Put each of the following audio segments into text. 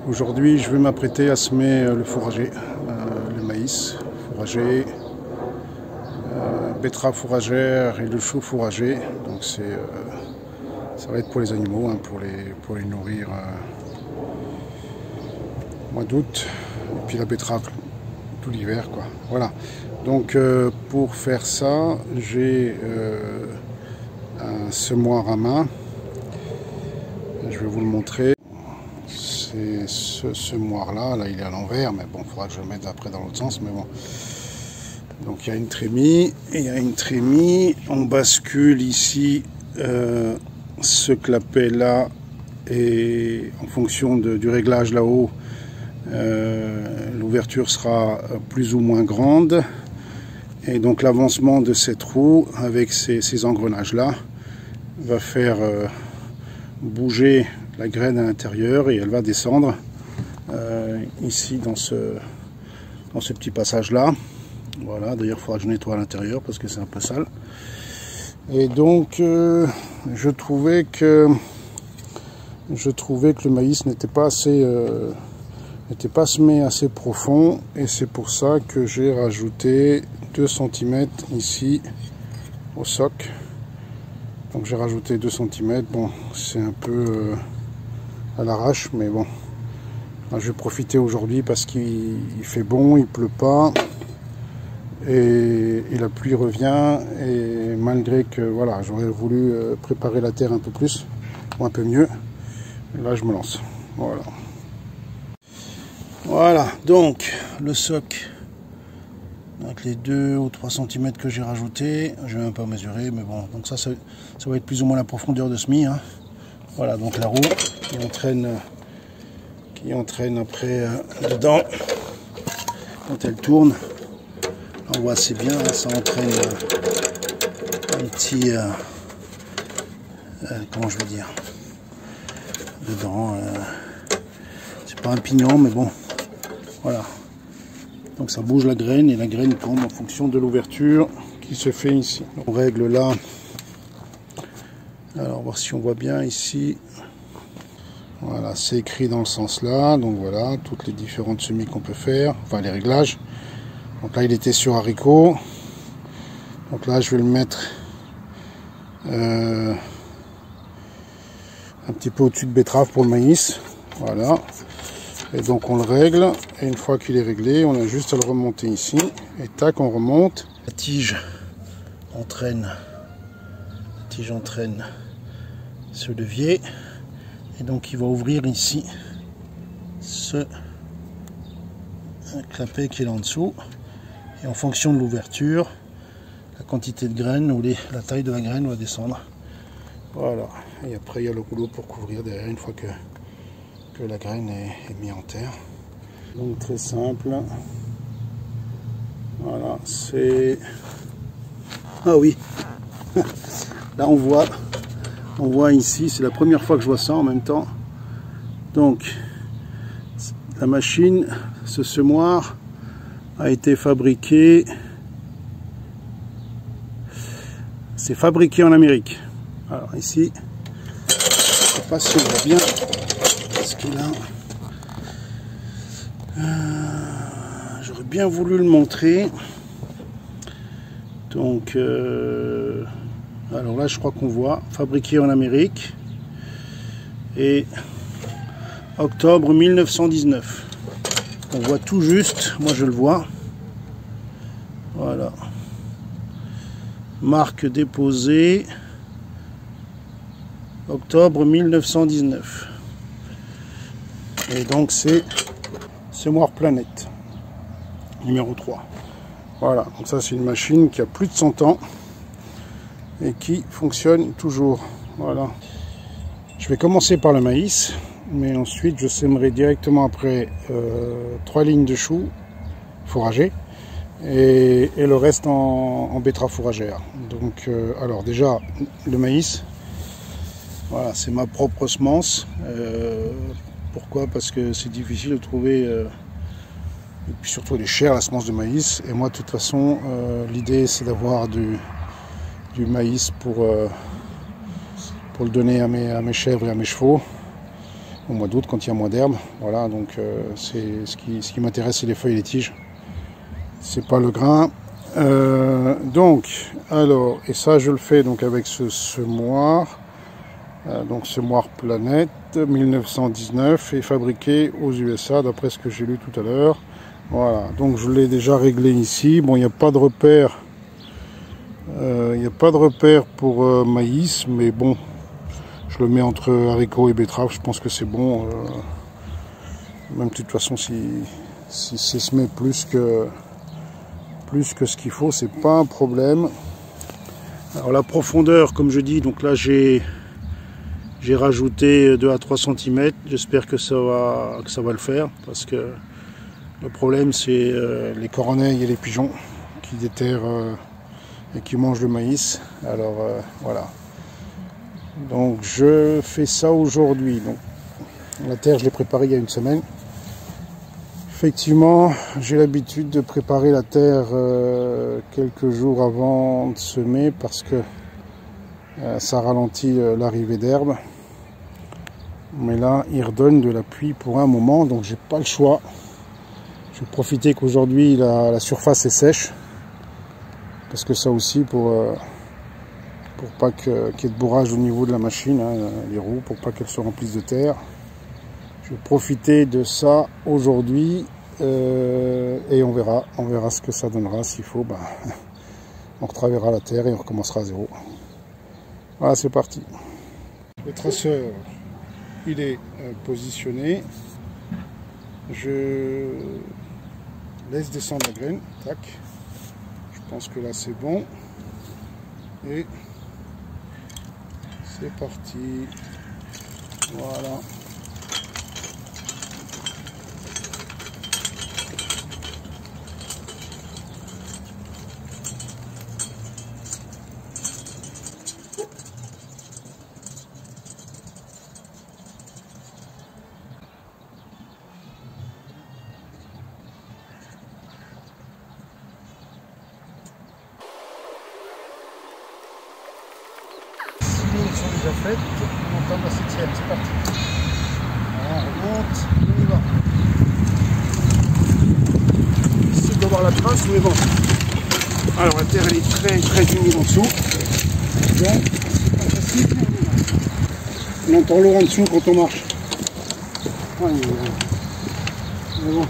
Aujourd'hui, je vais m'apprêter à semer le fourrager, le maïs fourrager, betterave fourragère et le chou fourrager. Donc ça va être pour les animaux, hein, pour les nourrir au mois d'août. Et puis la betterave tout l'hiver, quoi. Voilà. Donc pour faire ça, j'ai un semoir à main. Je vais vous le montrer. C'est ce semoir là il est à l'envers, mais bon, il faudra que je le mette après dans l'autre sens, mais bon. Donc il y a une trémie, et il y a une trémie, on bascule ici ce clapet là, et en fonction du réglage là-haut, l'ouverture sera plus ou moins grande, et donc l'avancement de cette roue avec ces engrenages là va faire bouger la graine à l'intérieur, et elle va descendre ici dans ce petit passage là. Voilà, d'ailleurs il faudra que je nettoie à l'intérieur parce que c'est un peu sale. Et donc je trouvais que le maïs n'était pas semé assez profond, et c'est pour ça que j'ai rajouté 2 cm ici au soc. Donc j'ai rajouté 2 cm, bon c'est un peu à l'arrache, mais bon, je vais profiter aujourd'hui parce qu'il fait bon, il pleut pas, et la pluie revient, et malgré que voilà, j'aurais voulu préparer la terre un peu plus, ou un peu mieux, et là je me lance. Voilà, donc le soc avec les 2 ou 3 cm que j'ai rajouté, je vais même pas mesurer, mais bon, donc ça va être plus ou moins la profondeur de semis, hein. Voilà, donc la roue qui entraîne après dedans quand elle tourne. On voit assez bien, hein, ça entraîne un petit comment je veux dire, dedans, c'est pas un pignon, mais bon, voilà. Donc ça bouge la graine, et la graine tombe en fonction de l'ouverture qui se fait ici. On règle là. Alors, voir si on voit bien ici. Voilà, c'est écrit dans le sens là. Donc voilà, toutes les différentes semis qu'on peut faire. Enfin, les réglages. Donc là, il était sur haricot. Donc là, je vais le mettre un petit peu au-dessus de betterave pour le maïs. Voilà. Et donc on le règle. Et une fois qu'il est réglé, on a juste à le remonter ici. Et tac, on remonte. La tige entraîne ce levier, et donc il va ouvrir ici ce clapet qui est là en dessous, et en fonction de l'ouverture, la quantité de graines ou la taille de la graine va descendre. Voilà, et après il y a le rouleau pour couvrir derrière une fois que la graine est mise en terre. Donc très simple. Voilà, c'est... Ah oui. Là on voit ici, c'est la première fois que je vois ça en même temps. Donc la machine, ce semoir a été fabriqué, c'est fabriqué en Amérique. Alors ici, je ne sais pas si on voit bien ce qu'il a. J'aurais bien voulu le montrer. Donc alors là, je crois qu'on voit fabriqué en Amérique, et octobre 1919. On voit tout juste, moi je le vois. Voilà. Marque déposée, octobre 1919. Et donc c'est semoir Planète, numéro 3. Voilà, donc ça c'est une machine qui a plus de 100 ans. Et qui fonctionne toujours. Voilà. Je vais commencer par le maïs, mais ensuite je sèmerai directement après 3 lignes de choux fourragers, et le reste en betterave fourragère. Donc alors déjà le maïs, voilà, c'est ma propre semence. Pourquoi? Parce que c'est difficile de trouver, et puis surtout elle est chère, la semence de maïs, et moi de toute façon l'idée c'est d'avoir du maïs pour le donner à mes chèvres et à mes chevaux. au mois d'août quand il y a moins d'herbe. Voilà, donc c'est ce qui m'intéresse, c'est les feuilles et les tiges. C'est pas le grain. Alors, et ça je le fais donc avec ce semoir. Donc semoir Planète 1919 et fabriqué aux USA d'après ce que j'ai lu tout à l'heure. Voilà, donc je l'ai déjà réglé ici. Bon, il n'y a pas de repère. Pour maïs, mais bon, je le mets entre haricots et betteraves. Je pense que c'est bon. Même de toute façon, si c'est semé plus que ce qu'il faut, c'est pas un problème. Alors la profondeur, comme je dis, donc là j'ai rajouté 2 à 3 cm. J'espère que ça va le faire, parce que le problème c'est les corneilles et les pigeons qui déterrent et qui mangent le maïs. Alors voilà. Donc je fais ça aujourd'hui. Donc la terre, je l'ai préparée il y a une semaine. Effectivement, j'ai l'habitude de préparer la terre quelques jours avant de semer parce que ça ralentit l'arrivée d'herbe. Mais là, il redonne de la pluie pour un moment, donc j'ai pas le choix. Je vais profiter qu'aujourd'hui la surface est sèche, parce que ça aussi pour pas qu'il y ait de bourrage au niveau de la machine, hein, les roues, pour pas qu'elles se remplissent de terre. Je vais profiter de ça aujourd'hui et on verra ce que ça donnera. S'il faut, on retravaillera la terre et on recommencera à zéro. Voilà, c'est parti. Le traceur, il est positionné. Je laisse descendre la graine. Tac. Je pense que là c'est bon. Et c'est parti. Voilà. Sont déjà faites, on entame la 7e, c'est parti. Voilà, on remonte, on y va. Ici il doit avoir la trace, mais bon. Alors la terre elle est très très humide en dessous. Donc c'est pas facile. On entend l'eau en dessous quand on marche. Mais bon.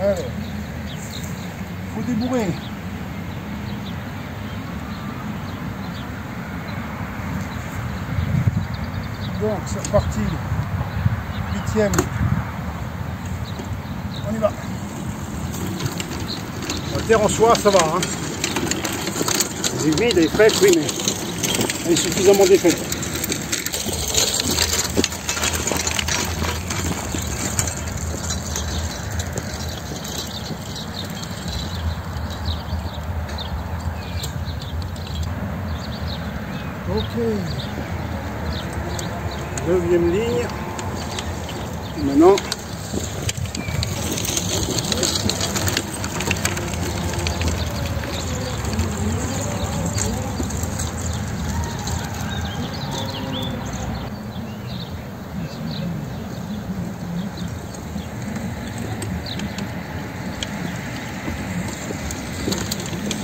Alors, faut débourrer. Donc c'est reparti. 8e. On y va. La terre en soi, ça va. Hein. Elle est humide, elle est faite, oui, mais elle est suffisamment défaite. Ok, 9e ligne. Et maintenant,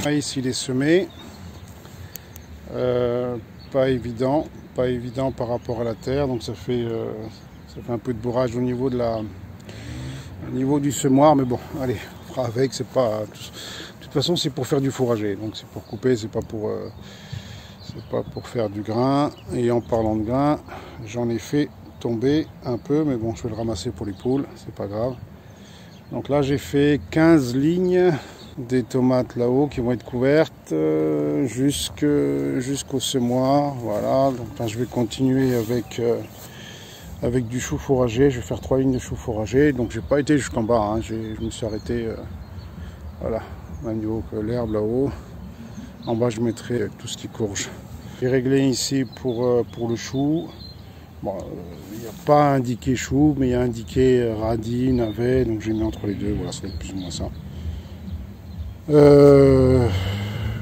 maïs il est semé. Pas évident par rapport à la terre, donc ça fait un peu de bourrage au niveau du semoir, mais bon, allez, on fera avec. C'est pas, de toute façon c'est pour faire du fourrager, donc c'est pour couper, c'est pas pour faire du grain. Et en parlant de grain, j'en ai fait tomber un peu, mais bon, je vais le ramasser pour les poules, c'est pas grave. Donc là j'ai fait 15 lignes des tomates là-haut qui vont être couvertes jusqu'au semoir. Voilà, donc là je vais continuer avec du chou fourragé. Je vais faire 3 lignes de chou fourragé. Donc j'ai pas été jusqu'en bas, hein. Je me suis arrêté voilà, même niveau que l'herbe là-haut. En bas je mettrai tout ce qui courge. J'ai réglé ici pour le chou. Bon, il n'y a pas indiqué chou, mais il y a indiqué radis, navet, donc j'ai mis entre les deux. Voilà, ça va être plus ou moins ça.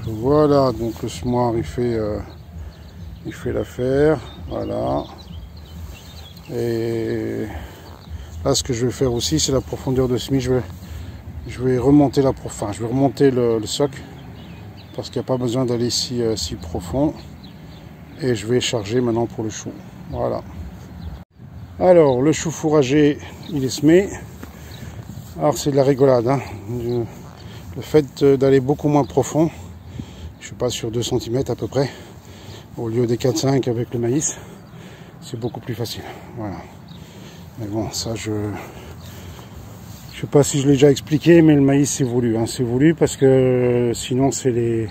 Voilà, donc le semoir il fait l'affaire, voilà. Et là, ce que je vais faire aussi, c'est la profondeur de semis. Je vais remonter je vais remonter le socle parce qu'il n'y a pas besoin d'aller si profond. Et je vais charger maintenant pour le chou. Voilà. Alors, le chou fourragé, il est semé. Alors, c'est de la rigolade, hein. Le fait d'aller beaucoup moins profond, je suis pas sur 2 cm à peu près, au lieu des 4-5 avec le maïs, c'est beaucoup plus facile. Voilà. Mais bon, ça je sais pas si je l'ai déjà expliqué, mais le maïs c'est voulu, hein. C'est voulu parce que sinon c'est les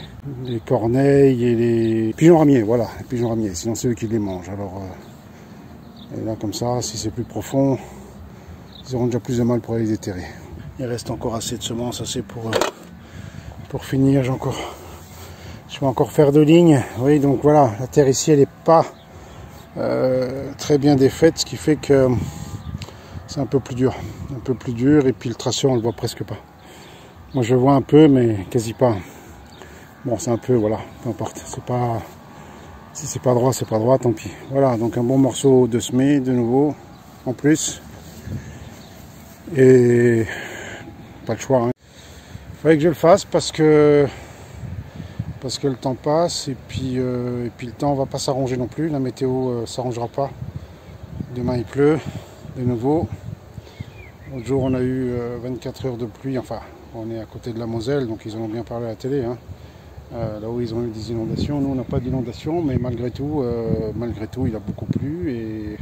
corneilles et les pigeons ramiers, voilà, les pigeons ramiers, sinon c'est eux qui les mangent. Alors et là comme ça, si c'est plus profond, ils auront déjà plus de mal pour aller les déterrer. Il reste encore assez de semences, assez pour finir. Je vais encore faire 2 lignes. Oui, donc voilà, la terre ici elle n'est pas très bien défaite, ce qui fait que c'est un peu plus dur, et puis le traceur on le voit presque pas. Moi je le vois un peu, mais quasi pas. Bon, c'est un peu, voilà, peu importe. C'est pas, si c'est pas droit, c'est pas droit, tant pis. Voilà, donc un bon morceau de semé de nouveau en plus, et pas le choix, hein. Il fallait que je le fasse parce que le temps passe, et puis le temps va pas s'arranger non plus. La météo s'arrangera pas. Demain il pleut de nouveau. L'autre jour on a eu 24 heures de pluie. Enfin, on est à côté de la Moselle, donc ils en ont bien parlé à la télé, hein. Là où ils ont eu des inondations, nous on n'a pas d'inondation, mais malgré tout il a beaucoup plu,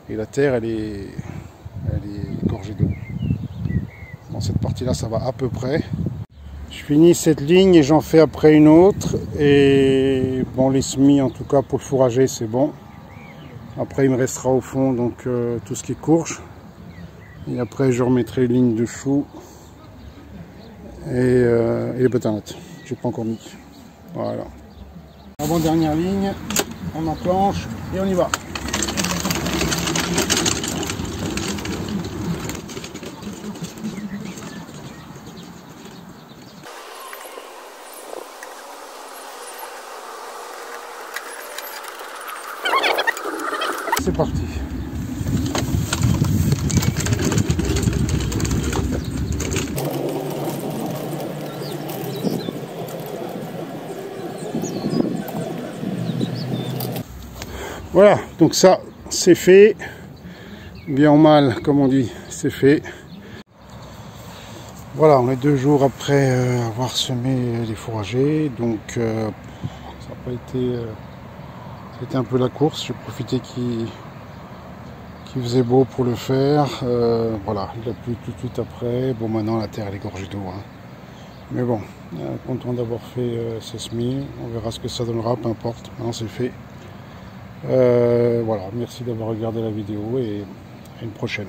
et la terre elle est gorgée d'eau. Dans cette partie là ça va à peu près. Je finis cette ligne et j'en fais après une autre, et bon, les semis en tout cas pour le fourrager c'est bon. Après il me restera au fond donc tout ce qui est courge, et après je remettrai les lignes de chou et les butternut. J'ai pas encore mis. Voilà. Avant-dernière ligne, on enclenche et on y va. C'est parti. Voilà, donc ça c'est fait, bien ou mal comme on dit, c'est fait. Voilà, on est 2 jours après avoir semé les fourragers, donc ça n'a pas été, c'était un peu la course. J'ai profité qu'il faisait beau pour le faire. Voilà, il a plu tout de suite après. Bon, maintenant la terre elle est gorgée d'eau, hein. Mais bon, content d'avoir fait ces semis. On verra ce que ça donnera, peu importe. Maintenant c'est fait. Voilà, merci d'avoir regardé la vidéo, et à une prochaine.